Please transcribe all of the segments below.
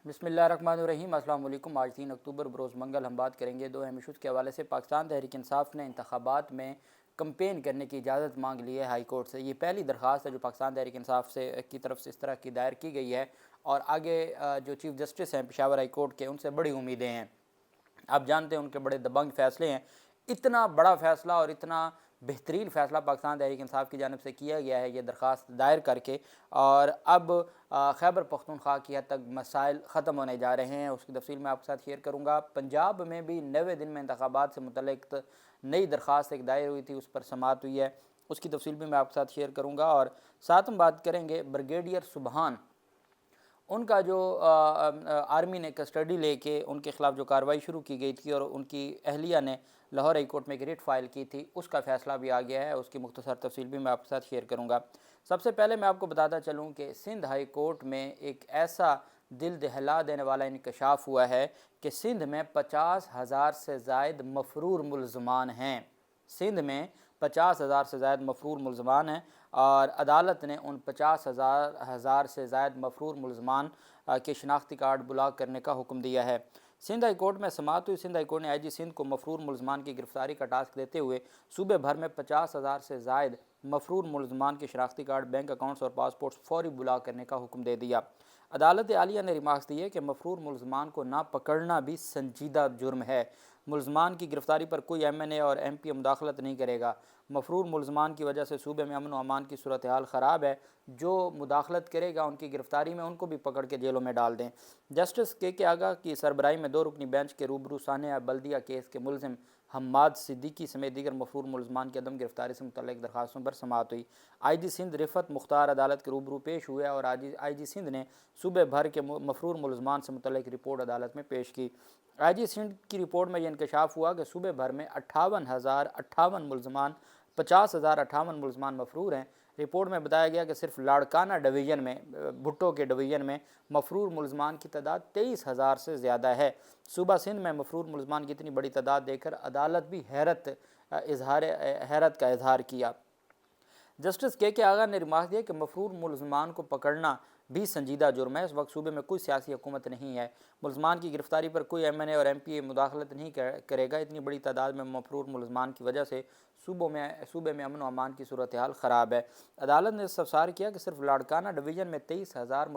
بسم اللہ الرحمن الرحیم۔ السلام علیکم۔ آج 3 اکتوبر بروز منگل ہم بات کریں گے دو اہم ایشوز کے حوالے سے۔ پاکستان تحریک انصاف نے انتخابات میں کمپین کرنے کی اجازت مانگ لی ہے ہائی کورٹ سے۔ یہ پہلی درخواست ہے جو پاکستان تحریک انصاف کی طرف سے اس طرح کی دائر کی گئی ہے، اور آگے جو چیف جسٹس ہیں پشاور ہائی کورٹ کے، ان سے بڑی امیدیں ہیں۔ آپ جانتے ہیں ان کے بڑے دبنگ فیصلے ہیں۔ اتنا بڑا فیصلہ اور اتنا بہترین فیصلہ پاکستان تحریک انصاف کی جانب سے کیا گیا ہے یہ درخواست دائر کر کے، اور اب خیبر پختونخوا کی حد تک مسائل ختم ہونے جا رہے ہیں۔ اس کی تفصیل میں آپ کے ساتھ شیئر کروں گا۔ پنجاب میں بھی 90 دن میں انتخابات سے متعلق نئی درخواست ایک دائر ہوئی تھی، اس پر سماعت ہوئی ہے، اس کی تفصیل بھی میں آپ کے ساتھ شیئر کروں گا۔ اور ساتھ ہم بات کریں گے بریگیڈیئر سبحان، ان کا جو آرمی نے کسٹڈی لے کے ان کے خلاف جو کارروائی شروع کی گئی تھی اور ان کی اہلیہ نے لاہور ہائی کورٹ میں ایک ریٹ فائل کی تھی، اس کا فیصلہ بھی آ گیا ہے، اس کی مختصر تفصیل بھی میں آپ کے ساتھ شیئر کروں گا۔ سب سے پہلے میں آپ کو بتاتا چلوں کہ سندھ ہائی کورٹ میں ایک ایسا دل دہلا دینے والا انکشاف ہوا ہے کہ سندھ میں 50,000 سے زائد مفرور ملزمان ہیں۔ سندھ میں 50,000 سے زائد مفرور ملزمان ہیں، اور عدالت نے ان 50,000 سے زائد مفرور ملزمان کے شناختی کارڈ بلاک کرنے کا حکم دیا ہے۔ سندھ ہائی کورٹ میں سماعت ہوئی۔ سندھ ہائی کورٹ نے آئی جی سندھ کو مفرور ملزمان کی گرفتاری کا ٹاسک دیتے ہوئے صوبے بھر میں 50,000 سے زائد مفرور ملزمان کے شناختی کارڈ، بینک اکاؤنٹس اور پاسپورٹس فوری بلاک کرنے کا حکم دے دیا۔ عدالت عالیہ نے ریمارکس دی ہے کہ مفرور ملزمان کو نہ پکڑنا بھی سنجیدہ جرم ہے۔ ملزمان کی گرفتاری پر کوئی ایم این اے اور ایم پی مداخلت نہیں کرے گا۔ مفرور ملزمان کی وجہ سے صوبے میں امن و امان کی صورتحال خراب ہے، جو مداخلت کرے گا ان کی گرفتاری میں ان کو بھی پکڑ کے جیلوں میں ڈال دیں۔ جسٹس کے آغا کی سربراہی میں 2 رکنی بینچ کے روبرو سانحہ بلدیہ کیس کے ملزم حماد صدیقی سمیت دیگر مفرور ملزمان کی عدم گرفتاری سے متعلق درخواستوں پر سماعت ہوئی۔ آئی جی سندھ رفعت مختار عدالت کے روبرو پیش ہوئے، اور آئی جی سندھ نے صوبے بھر کے مفرور ملزمان سے متعلق رپورٹ عدالت میں پیش کی۔ آئی جی سندھ کی رپورٹ میں یہ انکشاف ہوا کہ صوبے بھر میں 58,058 ملزمان 50,058 ملزمان مفرور ہیں۔ رپورٹ میں بتایا گیا کہ صرف لاڑکانہ ڈویژن میں، بھٹو کے ڈویژن میں مفرور ملزمان کی تعداد 23,000 سے زیادہ ہے۔ صوبہ سندھ میں مفرور ملزمان کی اتنی بڑی تعداد دیکھ کر عدالت بھی حیرت کا اظہار کیا۔ جسٹس کے آغا نے ریمارک دیا کہ مفرور ملزمان کو پکڑنا بھی سنجیدہ جرم ہے۔ اس وقت صوبے میں کوئی سیاسی حکومت نہیں ہے۔ ملزمان کی گرفتاری پر کوئی ایم این اے اور ایم پی اے مداخلت نہیں کرے گا۔ اتنی بڑی تعداد میں مفرور ملزمان کی وجہ سے صوبے میں امن و امان کی صورتحال خراب ہے۔ عدالت نے استفسار کیا کہ صرف لاڑکانہ ڈویژن میں 23,000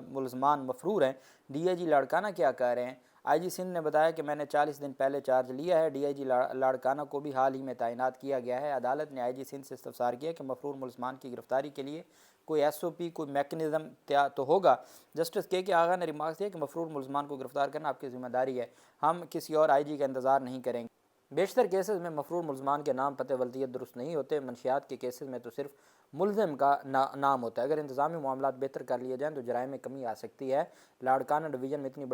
ملزمان مفرور ہیں، ڈی آئی جی لاڑکانہ کیا کہہ رہے ہیں؟ آئی جی سندھ نے بتایا کہ میں نے 40 دن پہلے چارج لیا ہے۔ ڈی آئی جی لاڑکانہ کو بھی حال ہی میں تعینات کیا گیا ہے۔ عدالت نے آئی جی سندھ سے استفسار کیا کہ مفرور ملزمان کی گرفتاری کے لیے کوئی ایس او پی، کوئی میکنزم تو ہوگا؟ جسٹس کے آغا نے ریمارکس دیا کہ مفرور ملزمان کو گرفتار کرنا آپ کی ذمہ داری ہے، ہم کسی اور آئی جی کا انتظار نہیں کریں گے۔ بیشتر کیسز میں مفرور ملزمان کے نام، پتہ، ولدیت درست نہیں ہوتے۔ منشیات کے کیسز میں تو صرف ملزم کا نام ہوتا ہے۔ اگر انتظامی معاملات بہتر کر لیے جائیں تو جرائم میں کمی آ سکتی ہے۔ لاڑکانہ ڈویژن میں اتنی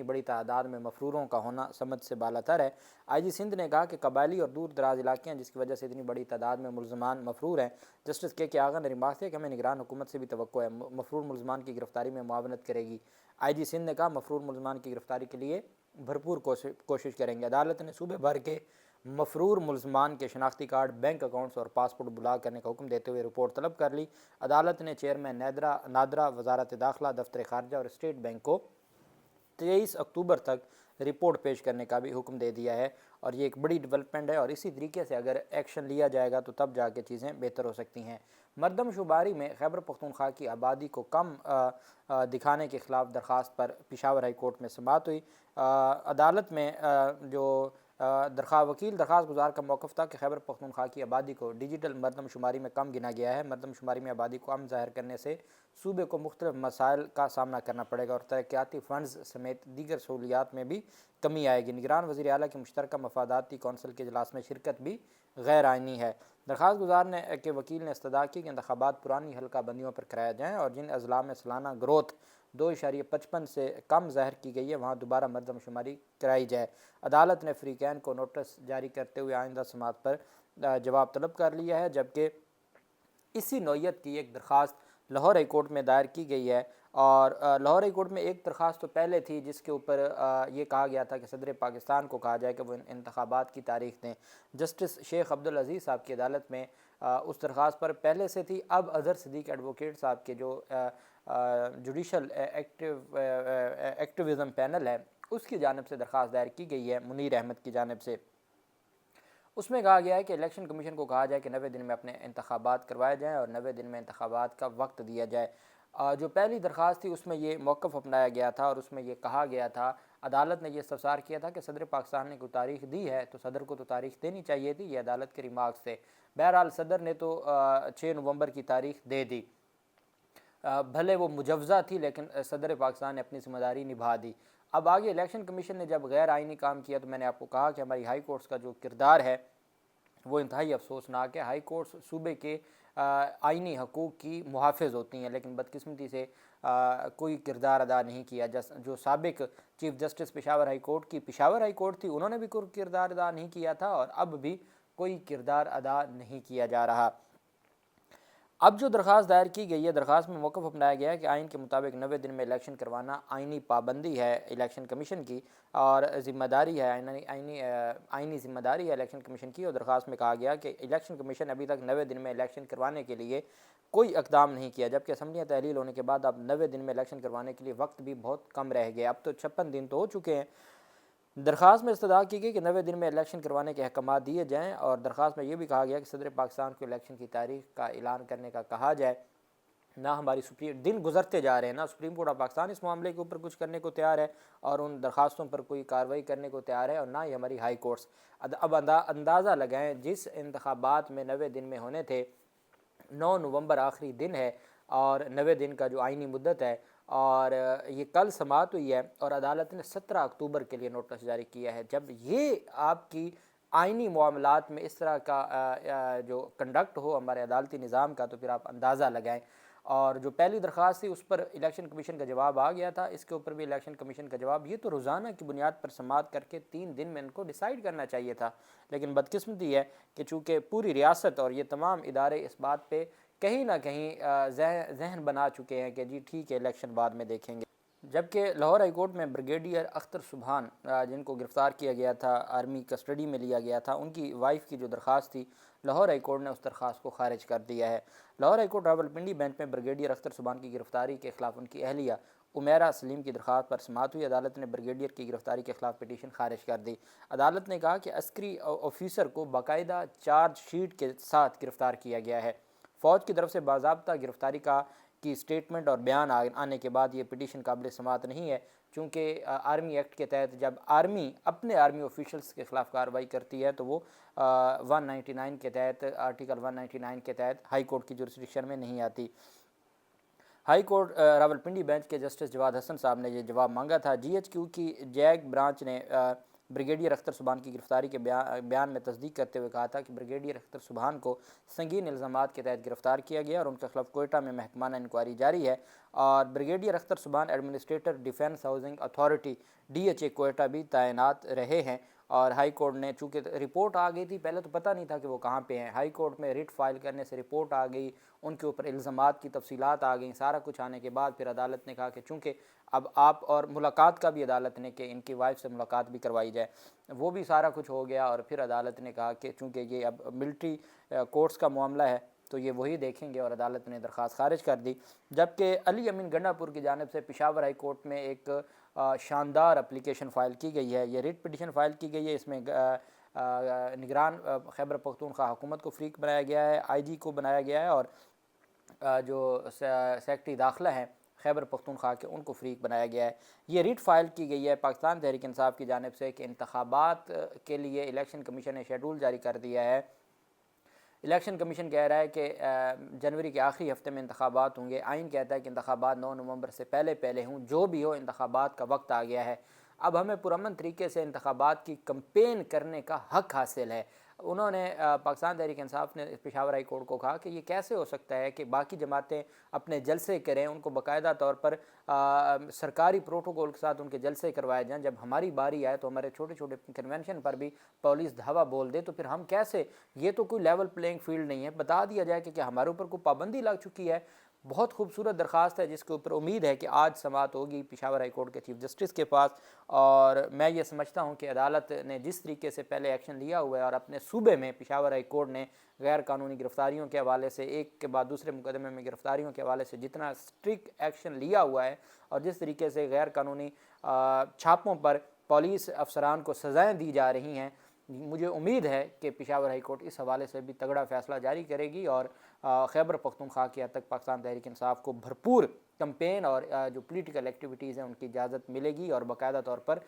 بڑی تعداد میں مفروروں کا ہونا سمجھ سے بالاتر ہے۔ آئی جی سندھ نے کہا کہ قبائلی اور دور دراز علاقے ہیں جس کی وجہ سے اتنی بڑی تعداد میں ملزمان مفرور ہیں۔ جسٹس کے آغا نے ریمارک دیا کہ ہمیں نگران حکومت سے بھی توقع ہے، مفرور ملزمان کی گرفتاری میں معاونت کرے گی۔ آئی جی سندھ نے کہا مفرور ملزمان کی گرفتاری کے لیے بھرپور کوشش کریں گے۔ عدالت نے صوبے بھر کے مفرور ملزمان کے شناختی کارڈ، بینک اکاؤنٹس اور پاسپورٹ بلاک کرنے کا حکم دیتے ہوئے رپورٹ طلب کر لی۔ عدالت نے چیئرمین نادرا، وزارت داخلہ، دفتر خارجہ اور اسٹیٹ بینک کو 23 اکتوبر تک رپورٹ پیش کرنے کا بھی حکم دے دیا ہے، اور یہ ایک بڑی ڈیولپمنٹ ہے، اور اسی طریقے سے اگر ایکشن لیا جائے گا تو تب جا کے چیزیں بہتر ہو سکتی ہیں۔ مردم شماری میں خیبر پختونخوا کی آبادی کو کم دکھانے کے خلاف درخواست پر پشاور ہائی کورٹ میں سماعت ہوئی۔ عدالت میں جو وکیل درخواست گزار کا موقف تھا کہ خیبر پختونخوا کی آبادی کو ڈیجیٹل مردم شماری میں کم گنا گیا ہے۔ مردم شماری میں آبادی کو کم ظاہر کرنے سے صوبے کو مختلف مسائل کا سامنا کرنا پڑے گا، اور ترقیاتی فنڈز سمیت دیگر سہولیات میں بھی کمی آئے گی۔ نگران وزیر اعلیٰ کی مشترکہ مفاداتی کونسل کے اجلاس میں شرکت بھی غیر آئینی ہے۔ درخواست گزار کے وکیل نے استدعا کی کہ انتخابات پرانی حلقہ بندیوں پر کرایا جائیں، اور جن اضلاع میں سالانہ گروتھ 2.55 سے کم ظاہر کی گئی ہے وہاں دوبارہ مردم شماری کرائی جائے۔ عدالت نے فریقین کو نوٹس جاری کرتے ہوئے آئندہ سماعت پر جواب طلب کر لیا ہے، جبکہ اسی نوعیت کی ایک درخواست لاہور ہائی کورٹ میں دائر کی گئی ہے، اور لاہور ہائی کورٹ میں ایک درخواست تو پہلے تھی جس کے اوپر یہ کہا گیا تھا کہ صدر پاکستان کو کہا جائے کہ وہ انتخابات کی تاریخ دیں۔ جسٹس شیخ عبدالعزیز صاحب کی عدالت میں اس درخواست پر پہلے سے تھی۔ اب اظہر صدیق ایڈوکیٹ صاحب کے جو جوڈیشل ایکٹیویزم پینل ہے اس کی جانب سے درخواست دائر کی گئی ہے منیر احمد کی جانب سے۔ اس میں کہا گیا ہے کہ الیکشن کمیشن کو کہا جائے کہ 90 دن میں اپنے انتخابات کروائے جائیں اور 90 دن میں انتخابات کا وقت دیا جائے۔ جو پہلی درخواست تھی اس میں یہ موقف اپنایا گیا تھا اور اس میں یہ کہا گیا تھا، عدالت نے یہ استفسار کیا تھا کہ صدر پاکستان نے کوئی تاریخ دی ہے تو صدر کو تو تاریخ دینی چاہیے تھی، یہ عدالت کے ریمارکس تھے۔ بہرحال صدر نے تو 6 نومبر کی تاریخ دے دی، بھلے وہ مجوزہ تھی لیکن صدر پاکستان نے اپنی ذمہ داری نبھا دی۔ اب آگے الیکشن کمیشن نے جب غیر آئینی کام کیا تو میں نے آپ کو کہا کہ ہماری ہائی کورٹس کا جو کردار ہے وہ انتہائی افسوسناک ہے۔ ہائی کورٹس صوبے کے آئینی حقوق کی محافظ ہوتی ہیں لیکن بدقسمتی سے کوئی کردار ادا نہیں کیا۔ جو سابق chief justice Peshawar high court کی پشاور ہائی کورٹ تھی انہوں نے بھی کوئی کردار ادا نہیں کیا تھا اور اب بھی کوئی کردار ادا نہیں کیا جا رہا۔ اب جو درخواست دائر کی گئی ہے، درخواست میں موقف اپنایا گیا ہے کہ آئین کے مطابق 90 دن میں الیکشن کروانا آئینی پابندی ہے الیکشن کمیشن کی اور ذمہ داری ہے، آئینی ذمہ داری ہے الیکشن کمیشن کی۔ اور درخواست میں کہا گیا کہ الیکشن کمیشن ابھی تک 90 دن میں الیکشن کروانے کے لیے کوئی اقدام نہیں کیا، جبکہ اسمبلیاں تحلیل ہونے کے بعد اب 90 دن میں الیکشن کروانے کے لیے وقت بھی بہت کم رہ گیا، اب تو 56 دن تو ہو چکے ہیں۔ درخواست میں استدعا کی گئی کہ 90 دن میں الیکشن کروانے کے احکامات دیے جائیں اور درخواست میں یہ بھی کہا گیا کہ صدر پاکستان کو الیکشن کی تاریخ کا اعلان کرنے کا کہا جائے۔ نہ ہماری دن گزرتے جا رہے ہیں، نہ سپریم کورٹ آف پاکستان اس معاملے کے اوپر کچھ کرنے کو تیار ہے اور ان درخواستوں پر کوئی کارروائی کرنے کو تیار ہے، اور نہ ہی ہماری ہائی کورٹس۔ اب اندازہ لگائیں، جس انتخابات میں 90 دن میں ہونے تھے، 9 نومبر آخری دن ہے اور 90 دن کا جو آئینی مدت ہے، اور یہ کل سماعت ہوئی ہے اور عدالت نے 17 اکتوبر کے لیے نوٹس جاری کیا ہے۔ جب یہ آپ کی آئینی معاملات میں اس طرح کا جو کنڈکٹ ہو ہمارے عدالتی نظام کا، تو پھر آپ اندازہ لگائیں۔ اور جو پہلی درخواست تھی اس پر الیکشن کمیشن کا جواب آ گیا تھا، اس کے اوپر بھی الیکشن کمیشن کا جواب، یہ تو روزانہ کی بنیاد پر سماعت کر کے 3 دن میں ان کو ڈیسائیڈ کرنا چاہیے تھا، لیکن بدقسمتی ہے کہ چونکہ پوری ریاست اور یہ تمام ادارے اس بات پہ کہیں نہ کہیں ذہن بنا چکے ہیں کہ جی ٹھیک ہے الیکشن بعد میں دیکھیں گے۔ جبکہ لاہور ہائی کورٹ میں بریگیڈیئر اختر سبحان جن کو گرفتار کیا گیا تھا، آرمی کسٹڈی میں لیا گیا تھا، ان کی وائف کی جو درخواست تھی، لاہور ہائی کورٹ نے اس درخواست کو خارج کر دیا ہے۔ Lahore high court Rawalpindi bench میں بریگیڈیئر اختر سبحان کی گرفتاری کے خلاف ان کی اہلیہ عمیرہ سلیم کی درخواست پر سماعت ہوئی۔ عدالت نے بریگیڈیئر کی گرفتاری کے خلاف پٹیشن خارج کر دی۔ عدالت نے کہا کہ عسکری آفیسر کو باقاعدہ چارج شیٹ کے ساتھ گرفتار کیا گیا ہے۔ فوج کی طرف سے باضابطہ گرفتاری کی سٹیٹمنٹ اور بیان آنے کے بعد یہ پٹیشن قابل سماعت نہیں ہے، چونکہ آرمی ایکٹ کے تحت جب آرمی اپنے آرمی آفیشلز کے خلاف کارروائی کرتی ہے تو وہ 199 کے تحت، آرٹیکل 199 کے تحت ہائی کورٹ کی جورسڈکشن میں نہیں آتی۔ ہائی کورٹ راولپنڈی بینچ کے جسٹس جواد حسن صاحب نے یہ جواب مانگا تھا۔ جی ایچ کیو کی جیگ برانچ نے بریگیڈیئر اختر سبحان کی گرفتاری کے بیان میں تصدیق کرتے ہوئے کہا تھا کہ بریگیڈیئر اختر سبحان کو سنگین الزامات کے تحت گرفتار کیا گیا اور ان کے خلاف کوئٹہ میں محکمانہ انکوائری جاری ہے، اور بریگیڈیئر اختر سبحان administrator defence housing authority DHA Quetta بھی تعینات رہے ہیں۔ اور ہائی کورٹ نے چونکہ رپورٹ آ گئی تھی، پہلے تو پتہ نہیں تھا کہ وہ کہاں پہ ہیں، ہائی کورٹ میں ریٹ فائل کرنے سے رپورٹ آ گئی، ان کے اوپر الزامات کی تفصیلات آ گئیں، سارا کچھ آنے کے بعد پھر عدالت نے کہا کہ چونکہ اب آپ، اور ملاقات کا بھی عدالت نے کہ ان کی وائف سے ملاقات بھی کروائی جائے، وہ بھی سارا کچھ ہو گیا، اور پھر عدالت نے کہا کہ چونکہ یہ اب ملٹری کورٹس کا معاملہ ہے تو یہ وہی دیکھیں گے، اور عدالت نے درخواست خارج کر دی۔ جبکہ علی امین گنڈا پور کی جانب سے پشاور ہائی کورٹ میں ایک شاندار اپلیکیشن فائل کی گئی ہے، یہ ریٹ پٹیشن فائل کی گئی ہے۔ اس میں نگران خیبر پختونخوا حکومت کو فریق بنایا گیا ہے، IG کو بنایا گیا ہے، اور جو سیکرٹری داخلہ ہیں خیبر پختونخوا کے ان کو فریق بنایا گیا ہے۔ یہ ریٹ فائل کی گئی ہے پاکستان تحریک انصاف کی جانب سے کہ انتخابات کے لیے الیکشن کمیشن نے شیڈول جاری کر دیا ہے۔ الیکشن کمیشن کہہ رہا ہے کہ جنوری کے آخری ہفتے میں انتخابات ہوں گے، آئین کہتا ہے کہ انتخابات 9 نومبر سے پہلے ہوں، جو بھی ہو انتخابات کا وقت آ گیا ہے، اب ہمیں پرامن طریقے سے انتخابات کی کمپین کرنے کا حق حاصل ہے۔ انہوں نے پاکستان تحریک انصاف نے پشاور ہائی کورٹ کو کہا کہ یہ کیسے ہو سکتا ہے کہ باقی جماعتیں اپنے جلسے کریں، ان کو باقاعدہ طور پر سرکاری پروٹوکول کے ساتھ ان کے جلسے کروائے جائیں، جب ہماری باری آئے تو ہمارے چھوٹے چھوٹے کنونشن پر بھی پولیس دھاوا بول دے، تو پھر ہم کیسے؟ یہ تو کوئی لیول پلینگ فیلڈ نہیں ہے۔ بتا دیا جائے کہ کیا ہمارے اوپر کوئی پابندی لگ چکی ہے؟ بہت خوبصورت درخواست ہے جس کے اوپر امید ہے کہ آج سماعت ہوگی پشاور ہائی کورٹ کے چیف جسٹس کے پاس، اور میں یہ سمجھتا ہوں کہ عدالت نے جس طریقے سے پہلے ایکشن لیا ہوا ہے اور اپنے صوبے میں پشاور ہائی کورٹ نے غیر قانونی گرفتاریوں کے حوالے سے ایک کے بعد دوسرے مقدمے میں گرفتاریوں کے حوالے سے جتنا اسٹرکٹ ایکشن لیا ہوا ہے، اور جس طریقے سے غیر قانونی چھاپوں پر پولیس افسران کو سزائیں دی جا رہی ہیں، مجھے امید ہے کہ پشاور ہائی کورٹ اس حوالے سے بھی تگڑا فیصلہ جاری کرے گی، اور خیبر پختونخوا کی حد تک پاکستان تحریک انصاف کو بھرپور کمپین اور جو پولیٹیکل ایکٹیویٹیز ہیں ان کی اجازت ملے گی، اور باقاعدہ طور پر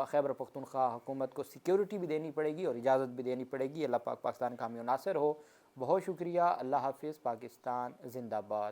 خیبر پختونخوا حکومت کو سیکیورٹی بھی دینی پڑے گی اور اجازت بھی دینی پڑے گی۔ اللہ پاک پاکستان کا حامی و ناصر ہو۔ بہت شکریہ۔ اللہ حافظ۔ پاکستان زندہ باد۔